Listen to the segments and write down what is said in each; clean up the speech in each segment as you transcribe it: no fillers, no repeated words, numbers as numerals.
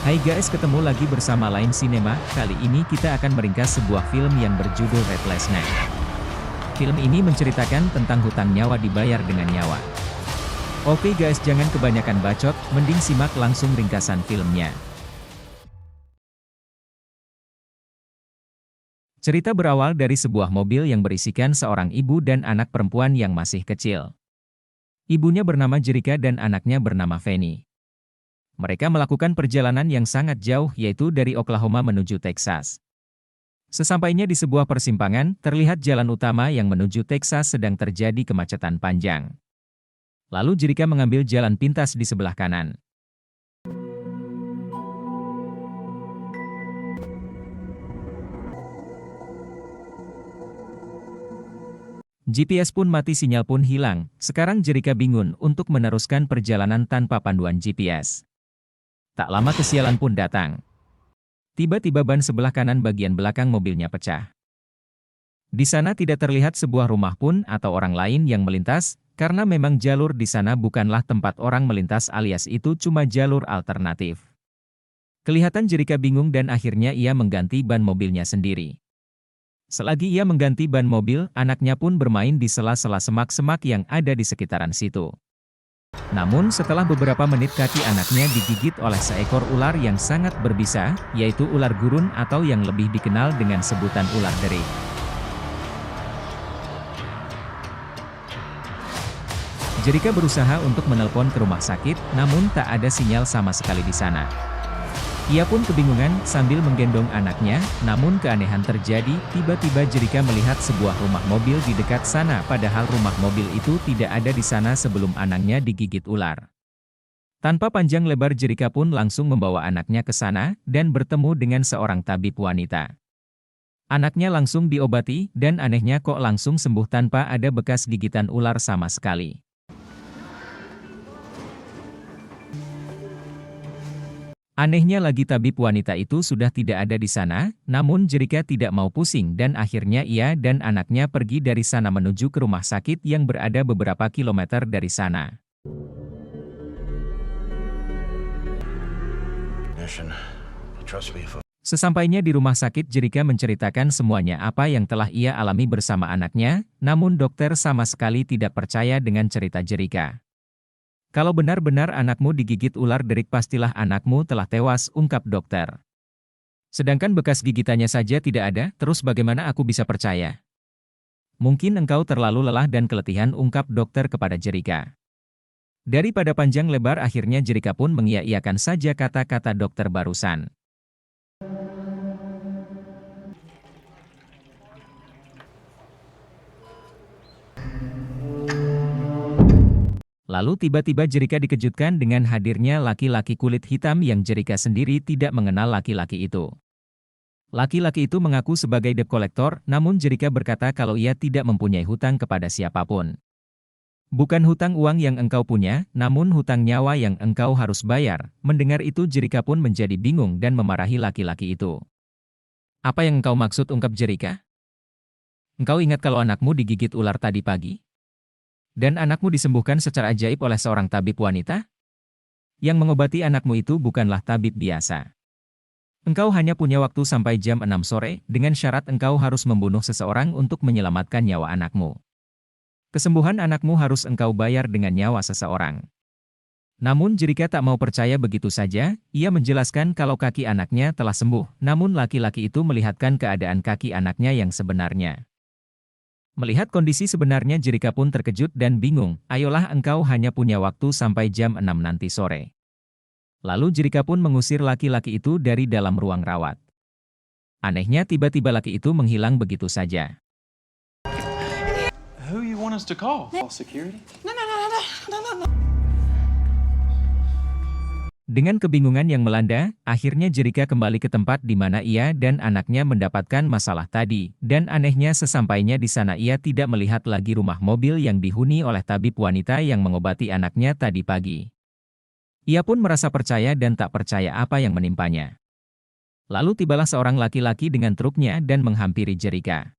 Hai guys, ketemu lagi bersama Line Cinema. Kali ini kita akan meringkas sebuah film yang berjudul Red Last Night. Film ini menceritakan tentang hutang nyawa dibayar dengan nyawa. Oke guys, jangan kebanyakan bacot, mending simak langsung ringkasan filmnya. Cerita berawal dari sebuah mobil yang berisikan seorang ibu dan anak perempuan yang masih kecil. Ibunya bernama Jerica dan anaknya bernama Fanny. Mereka melakukan perjalanan yang sangat jauh, yaitu dari Oklahoma menuju Texas. Sesampainya di sebuah persimpangan, terlihat jalan utama yang menuju Texas sedang terjadi kemacetan panjang. Lalu Jerica mengambil jalan pintas di sebelah kanan. GPS pun mati, sinyal pun hilang. Sekarang Jerica bingung untuk meneruskan perjalanan tanpa panduan GPS. Tak lama kesialan pun datang. Tiba-tiba ban sebelah kanan bagian belakang mobilnya pecah. Di sana tidak terlihat sebuah rumah pun atau orang lain yang melintas, karena memang jalur di sana bukanlah tempat orang melintas alias itu cuma jalur alternatif. Kelihatan Jerica bingung dan akhirnya ia mengganti ban mobilnya sendiri. Selagi ia mengganti ban mobil, anaknya pun bermain di sela-sela semak-semak yang ada di sekitaran situ. Namun setelah beberapa menit kaki anaknya digigit oleh seekor ular yang sangat berbisa, yaitu ular gurun atau yang lebih dikenal dengan sebutan ular derik. Jerica berusaha untuk menelpon ke rumah sakit, namun tak ada sinyal sama sekali di sana. Ia pun kebingungan sambil menggendong anaknya, namun keanehan terjadi, tiba-tiba Jerica melihat sebuah rumah mobil di dekat sana, padahal rumah mobil itu tidak ada di sana sebelum anaknya digigit ular. Tanpa panjang lebar Jerica pun langsung membawa anaknya ke sana, dan bertemu dengan seorang tabib wanita. Anaknya langsung diobati, dan anehnya kok langsung sembuh tanpa ada bekas gigitan ular sama sekali. Anehnya lagi tabib wanita itu sudah tidak ada di sana, namun Jerica tidak mau pusing dan akhirnya ia dan anaknya pergi dari sana menuju ke rumah sakit yang berada beberapa kilometer dari sana. Sesampainya di rumah sakit, Jerica menceritakan semuanya apa yang telah ia alami bersama anaknya, namun dokter sama sekali tidak percaya dengan cerita Jerica. Kalau benar-benar anakmu digigit ular derik, pastilah anakmu telah tewas, ungkap dokter. Sedangkan bekas gigitannya saja tidak ada, terus bagaimana aku bisa percaya? Mungkin engkau terlalu lelah dan keletihan, ungkap dokter kepada Jerica. Daripada panjang lebar, akhirnya Jerica pun mengiyakan saja kata-kata dokter barusan. Lalu tiba-tiba Jerica dikejutkan dengan hadirnya laki-laki kulit hitam yang Jerica sendiri tidak mengenal laki-laki itu. Laki-laki itu mengaku sebagai debt collector, namun Jerica berkata kalau ia tidak mempunyai hutang kepada siapapun. Bukan hutang uang yang engkau punya, namun hutang nyawa yang engkau harus bayar. Mendengar itu Jerica pun menjadi bingung dan memarahi laki-laki itu. Apa yang engkau maksud, ungkap Jerica? Engkau ingat kalau anakmu digigit ular tadi pagi? Dan anakmu disembuhkan secara ajaib oleh seorang tabib wanita? Yang mengobati anakmu itu bukanlah tabib biasa. Engkau hanya punya waktu sampai jam 6 sore, dengan syarat engkau harus membunuh seseorang untuk menyelamatkan nyawa anakmu. Kesembuhan anakmu harus engkau bayar dengan nyawa seseorang. Namun Jerica tak mau percaya begitu saja, ia menjelaskan kalau kaki anaknya telah sembuh, namun laki-laki itu melihatkan keadaan kaki anaknya yang sebenarnya. Melihat kondisi sebenarnya, Jerica pun terkejut dan bingung. Ayolah, engkau hanya punya waktu sampai jam 6 nanti sore. Lalu Jerica pun mengusir laki-laki itu dari dalam ruang rawat. Anehnya tiba-tiba laki itu menghilang begitu saja. Who you want us to call? Call security? No. Dengan kebingungan yang melanda, akhirnya Jerica kembali ke tempat di mana ia dan anaknya mendapatkan masalah tadi, dan anehnya sesampainya di sana ia tidak melihat lagi rumah mobil yang dihuni oleh tabib wanita yang mengobati anaknya tadi pagi. Ia pun merasa percaya dan tak percaya apa yang menimpanya. Lalu tibalah seorang laki-laki dengan truknya dan menghampiri Jerica.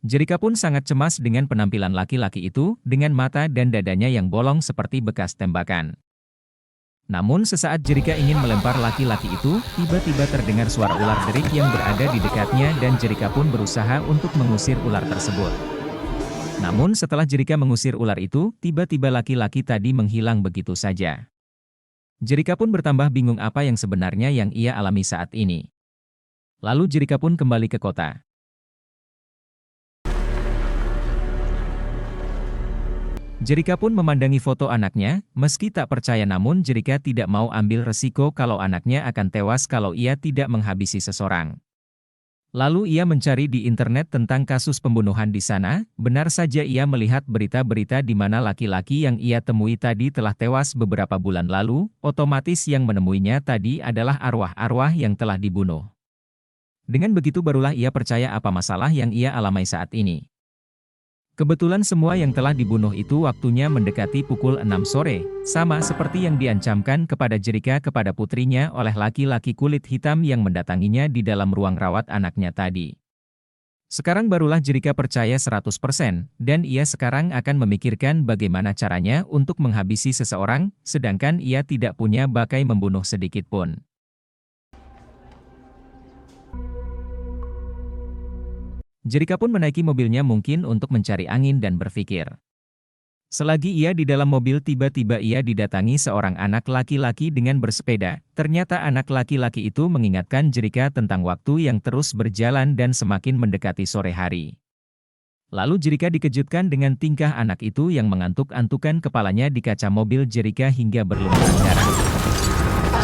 Jerika pun sangat cemas dengan penampilan laki-laki itu, dengan mata dan dadanya yang bolong seperti bekas tembakan. Namun sesaat Jerika ingin melempar laki-laki itu, tiba-tiba terdengar suara ular derik yang berada di dekatnya dan Jerika pun berusaha untuk mengusir ular tersebut. Namun setelah Jerika mengusir ular itu, tiba-tiba laki-laki tadi menghilang begitu saja. Jerika pun bertambah bingung apa yang sebenarnya yang ia alami saat ini. Lalu Jerika pun kembali ke kota. Jerika pun memandangi foto anaknya, meski tak percaya namun Jerika tidak mau ambil resiko kalau anaknya akan tewas kalau ia tidak menghabisi seseorang. Lalu ia mencari di internet tentang kasus pembunuhan di sana, benar saja ia melihat berita-berita di mana laki-laki yang ia temui tadi telah tewas beberapa bulan lalu, otomatis yang menemuinya tadi adalah arwah-arwah yang telah dibunuh. Dengan begitu barulah ia percaya apa masalah yang ia alami saat ini. Kebetulan semua yang telah dibunuh itu waktunya mendekati pukul 6 sore, sama seperti yang diancamkan kepada Jerika kepada putrinya oleh laki-laki kulit hitam yang mendatanginya di dalam ruang rawat anaknya tadi. Sekarang barulah Jerika percaya 100%, dan ia sekarang akan memikirkan bagaimana caranya untuk menghabisi seseorang, sedangkan ia tidak punya bakai membunuh sedikit pun. Jerika pun menaiki mobilnya mungkin untuk mencari angin dan berpikir. Selagi ia di dalam mobil tiba-tiba ia didatangi seorang anak laki-laki dengan bersepeda. Ternyata anak laki-laki itu mengingatkan Jerika tentang waktu yang terus berjalan dan semakin mendekati sore hari. Lalu Jerika dikejutkan dengan tingkah anak itu yang mengantuk-antukan kepalanya di kaca mobil Jerika hingga berlumuran darah.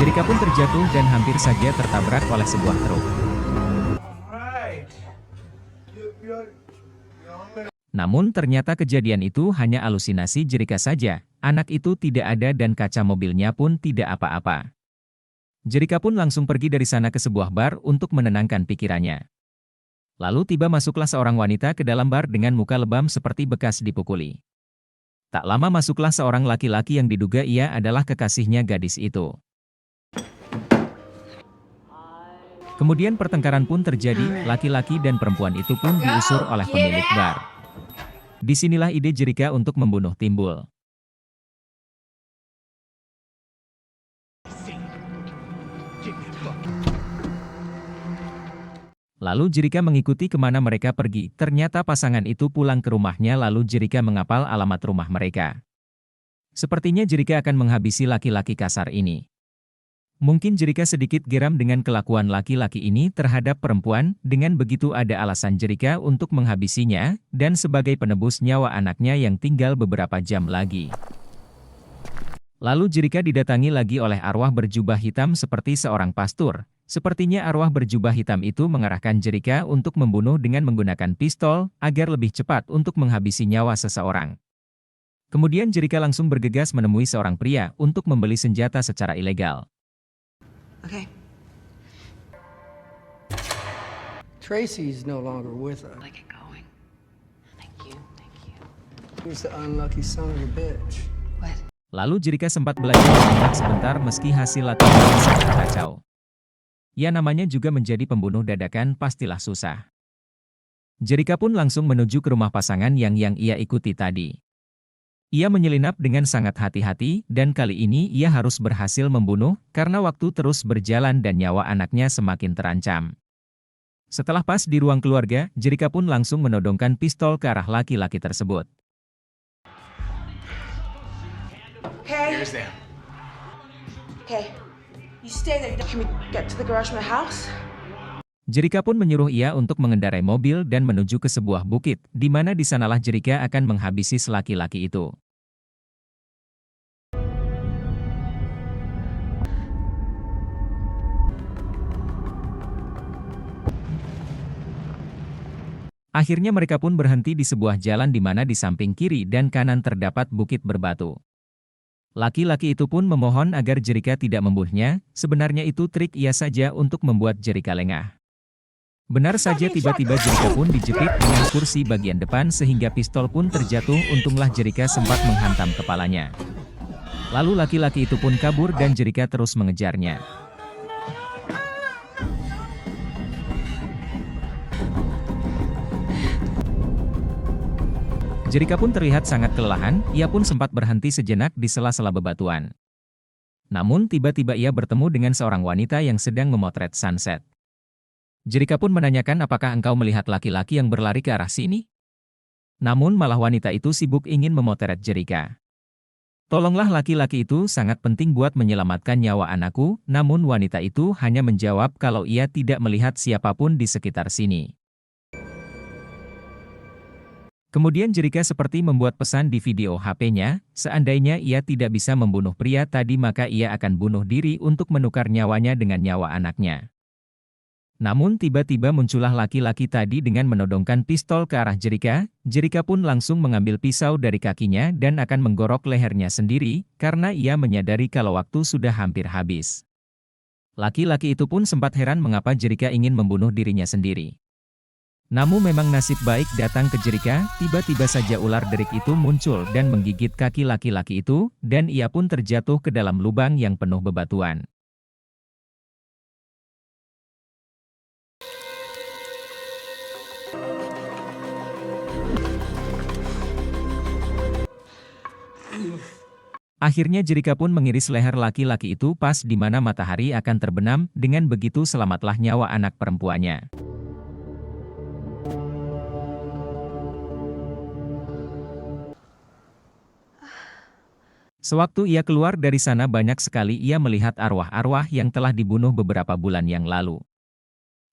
Jerika pun terjatuh dan hampir saja tertabrak oleh sebuah truk. Namun ternyata kejadian itu hanya halusinasi Jerika saja, anak itu tidak ada dan kaca mobilnya pun tidak apa-apa. Jerika pun langsung pergi dari sana ke sebuah bar untuk menenangkan pikirannya. Lalu tiba masuklah seorang wanita ke dalam bar dengan muka lebam seperti bekas dipukuli. Tak lama masuklah seorang laki-laki yang diduga ia adalah kekasihnya gadis itu. Kemudian pertengkaran pun terjadi, laki-laki dan perempuan itu pun diusir oleh pemilik bar. Disinilah ide Jerika untuk membunuh timbul. Lalu Jerika mengikuti kemana mereka pergi, ternyata pasangan itu pulang ke rumahnya lalu Jerika menghafal alamat rumah mereka. Sepertinya Jerika akan menghabisi laki-laki kasar ini. Mungkin Jerika sedikit geram dengan kelakuan laki-laki ini terhadap perempuan, dengan begitu ada alasan Jerika untuk menghabisinya, dan sebagai penebus nyawa anaknya yang tinggal beberapa jam lagi. Lalu Jerika didatangi lagi oleh arwah berjubah hitam seperti seorang pastor. Sepertinya arwah berjubah hitam itu mengarahkan Jerika untuk membunuh dengan menggunakan pistol, agar lebih cepat untuk menghabisi nyawa seseorang. Kemudian Jerika langsung bergegas menemui seorang pria untuk membeli senjata secara ilegal. Okay. Tracy's no longer with us. Like it going. Thank you. He's the unlucky son of a bitch. What? Lalu Jerika sempat belajar menembak sebentar meski hasil latihannya sangat kacau. Ya namanya juga menjadi pembunuh dadakan pastilah susah. Jerika pun langsung menuju ke rumah pasangan yang ia ikuti tadi. Ia menyelinap dengan sangat hati-hati, dan kali ini ia harus berhasil membunuh, karena waktu terus berjalan dan nyawa anaknya semakin terancam. Setelah pas di ruang keluarga, Jerika pun langsung menodongkan pistol ke arah laki-laki tersebut. Okay. Here's them. Okay. You stay there. Can we get to the garage of my house? Jerika pun menyuruh ia untuk mengendarai mobil dan menuju ke sebuah bukit, di mana di sanalah Jerika akan menghabisi laki-laki itu. Akhirnya mereka pun berhenti di sebuah jalan di mana di samping kiri dan kanan terdapat bukit berbatu. Laki-laki itu pun memohon agar Jerika tidak membunuhnya, sebenarnya itu trik ia saja untuk membuat Jerika lengah. Benar saja tiba-tiba Jerika pun dijepit dengan kursi bagian depan sehingga pistol pun terjatuh, untunglah Jerika sempat menghantam kepalanya. Lalu laki-laki itu pun kabur dan Jerika terus mengejarnya. Jerika pun terlihat sangat kelelahan, ia pun sempat berhenti sejenak di sela-sela bebatuan. Namun tiba-tiba ia bertemu dengan seorang wanita yang sedang memotret sunset. Jerika pun menanyakan apakah engkau melihat laki-laki yang berlari ke arah sini? Namun malah wanita itu sibuk ingin memotret Jerika. Tolonglah, laki-laki itu sangat penting buat menyelamatkan nyawa anakku, namun wanita itu hanya menjawab kalau ia tidak melihat siapapun di sekitar sini. Kemudian Jerika seperti membuat pesan di video HP-nya, seandainya ia tidak bisa membunuh pria tadi maka ia akan bunuh diri untuk menukar nyawanya dengan nyawa anaknya. Namun tiba-tiba muncullah laki-laki tadi dengan menodongkan pistol ke arah Jerika. Jerika pun langsung mengambil pisau dari kakinya dan akan menggorok lehernya sendiri, karena ia menyadari kalau waktu sudah hampir habis. Laki-laki itu pun sempat heran mengapa Jerika ingin membunuh dirinya sendiri. Namun memang nasib baik datang ke Jerika, tiba-tiba saja ular derik itu muncul dan menggigit kaki laki-laki itu, dan ia pun terjatuh ke dalam lubang yang penuh bebatuan. Akhirnya Jerika pun mengiris leher laki-laki itu pas di mana matahari akan terbenam, dengan begitu selamatlah nyawa anak perempuannya. Sewaktu ia keluar dari sana banyak sekali ia melihat arwah-arwah yang telah dibunuh beberapa bulan yang lalu.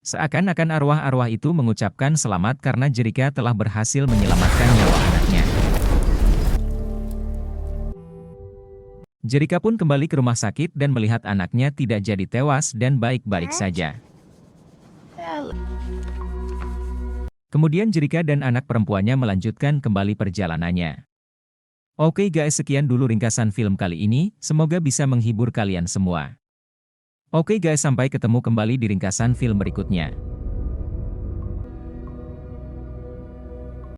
Seakan-akan arwah-arwah itu mengucapkan selamat karena Jerika telah berhasil menyelamatkan nyawa anaknya. Jerika pun kembali ke rumah sakit dan melihat anaknya tidak jadi tewas dan baik-baik saja. Kemudian Jerika dan anak perempuannya melanjutkan kembali perjalanannya. Oke guys, sekian dulu ringkasan film kali ini, semoga bisa menghibur kalian semua. Oke guys, sampai ketemu kembali di ringkasan film berikutnya.